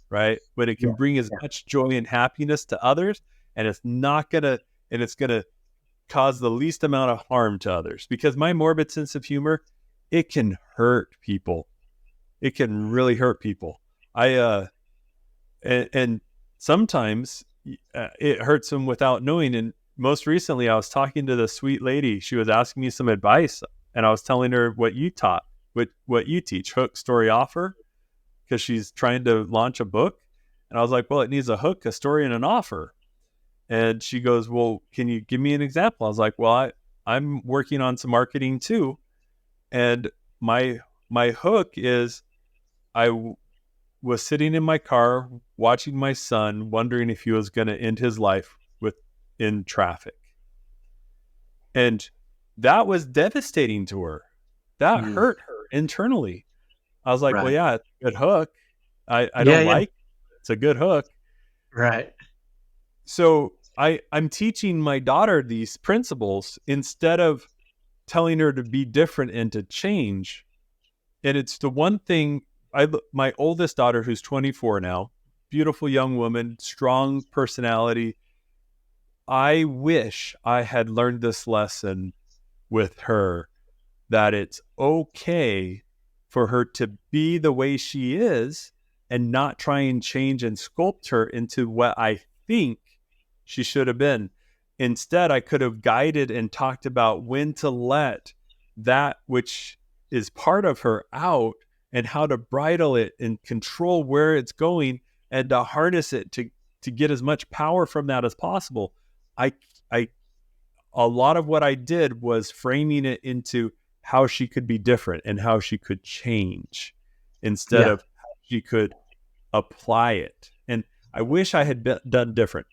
right? But it Yeah. can bring as Yeah. much joy and happiness to others, and it's gonna cause the least amount of harm to others. Because my morbid sense of humor, it can hurt people. It can really hurt people. And sometimes it hurts them without knowing. And most recently, I was talking to the sweet lady. She was asking me some advice, and I was telling her what you taught, what you teach, hook, story, offer, because she's trying to launch a book. And I was like, well, it needs a hook, a story, and an offer. And she goes, well, can you give me an example? I was like, well, I'm working on some marketing too. And my my hook is was sitting in my car watching my son, wondering if he was going to end his life in traffic. And that was devastating to her. That Mm, hurt her internally. I was like, well, right. yeah, it's a good hook. I Yeah. don't Yeah. like it. It's a good hook. Right. So I'm teaching my daughter these principles instead of telling her to be different and to change. And it's the one thing my oldest daughter, who's 24 now, beautiful young woman, strong personality. I wish I had learned this lesson with her, that it's okay for her to be the way she is and not try and change and sculpt her into what I think she should have been. Instead, I could have guided and talked about when to let that which is part of her out and how to bridle it and control where it's going and to harness it to get as much power from that as possible. I I A lot of what I did was framing it into how she could be different and how she could change instead Yeah. of how she could apply it. And I wish I had done different.